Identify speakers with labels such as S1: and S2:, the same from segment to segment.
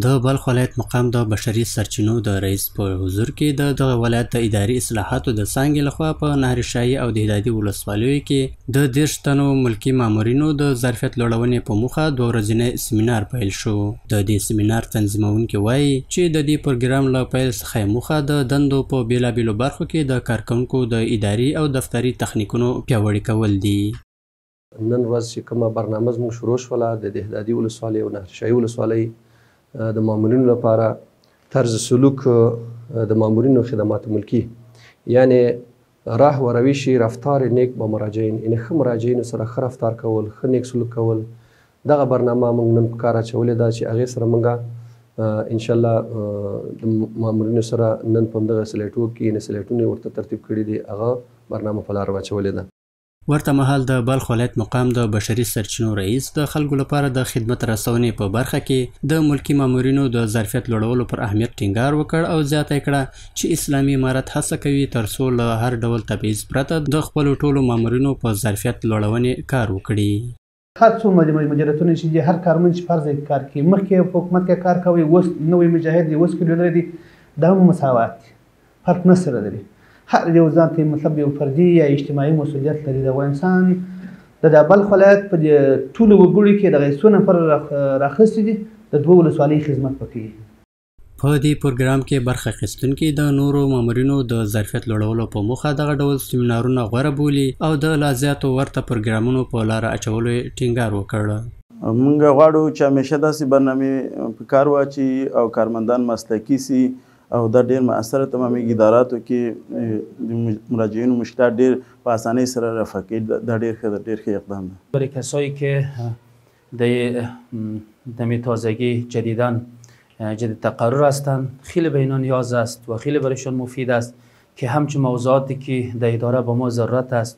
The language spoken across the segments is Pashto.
S1: د بلخ ولایت مقام د بشري سرچینو د رئیس په حضور کې د ولایت د اداري اصلاحاتو د څانګې لخوا په نهرشاهي او د هدادي ولسوالیو کې د 10 تنو ملکي مامورینو د ظرفیت لوړونې په موخه 2 ورځنی سیمینار پیل شو. د دې سیمینار تنظیمونکي وایي چې د دې پروګرام له پیل څخه موخه د دندو په بیلابیلو برخو کې د کارکونکو د اداري او دفتري تخنیکونو پیاوړي کول دي.
S2: نن ورځ چې کومه برنامه زموږ شروع شوله د هدادي ولسوالۍ او نهرشاهي ولسوالۍ د مامورینو لپاره طرز سلوک د مامورینو خدمات ملکی، یعنی راه و روش رفتار نیک با مراجعین، یعنی ښه مراجعینو سره ښه رفتار کول، ښه نیک سلوک کول. دغه برنامه موږ نن په کار اچولې ده چې هغې سره موږ انشاءالله د مامورینو سره نن په همدغه سلیټو کې یعنې سلیټونه ورته ترتیب کړي دي، هغه برنامه په لاره واچولې ده.
S1: ورته مهال د بلخ ولایت مقام د بشري سرچینو رئیس د خلکو لپاره د خدمت رسونې په برخه کې د ملکي مامورینو د ظرفیت لوړولو پر اهمیت ټینګار وکړ او زیاته کړه چې اسلامي امارت هڅه کوي ترڅو له هر ډول تبعیض پرته د خپلو ټولو مامورینو په ظرفیت لوړونې کار وکړي.
S3: هر څو مجلتونه چې هر کارمند چې فرض کار کوي، مخکې په حکومت کې کار کوي، اوس نوی مجاهد دی، اوس کې لري دا مساوات دي، فرق نه سره لري. هر یو ځان ته مطلب یو فردي یا اجتماعي مسؤلیت لري. د افغانستان د بلخ ولایت په ټولو وګړو کې دغه څو نفر راخیستي دي، د 2 ولسوالۍ خدمت پکې.
S1: په دې پروګرام کې برخه اخیستونکي د نورو مامورینو د ظرفیت لوړولو په موخه دغه ډول سیمینارونه غوره بولي او د لا زیاتو ورته پروګرامونو په لاره اچولو یې ټینګار وکړ.
S4: موږ غواړو چې همیشه داسې برنامې په کار واچي او کارمندان مسلکي سي او دا ډېر مؤثره تمامېږي. اداراتو کې د مراجعینو مشکلات ډېر په اسانۍ سره رفع کړي. دا ډېر ښه اقدام ده.
S5: برای کسایی که دم تازگی جدیداً جدید تقرر هستند، خیلی به اینا نیاز است و خیلی برایشان مفید است که همچون موضوعاتی که در اداره با ما ضرورت است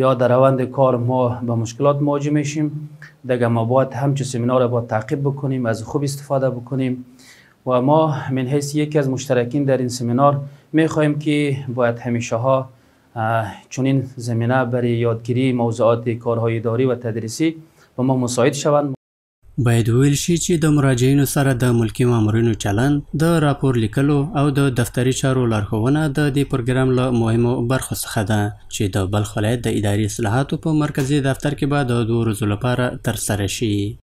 S5: یا در روند کار ما با مشکلات مواجه میشیم، دیگه ما باید همچون سمینار باید تعقیب بکنیم، از خوب استفاده بکنیم و ما من حیث یکی از مشترکین در این سمینار میخواهیم که باید همیشه ها چنین زمینه برای یادگیری موضوعات کارهای اداری و تدریسی با ما مساعد شوند.
S1: باید ویل شي چې د مراجعینو سره د ملکي مامورینو چلند، د راپور لیکلو او د دفتري چارو لارښوونه د دې پروګرام له مهمو برخو څخه ده چې د بلخ ولایت د اداري اصلاحاتو په مرکزي دفتر کې به د 2 ورځو لپاره ترسره شي.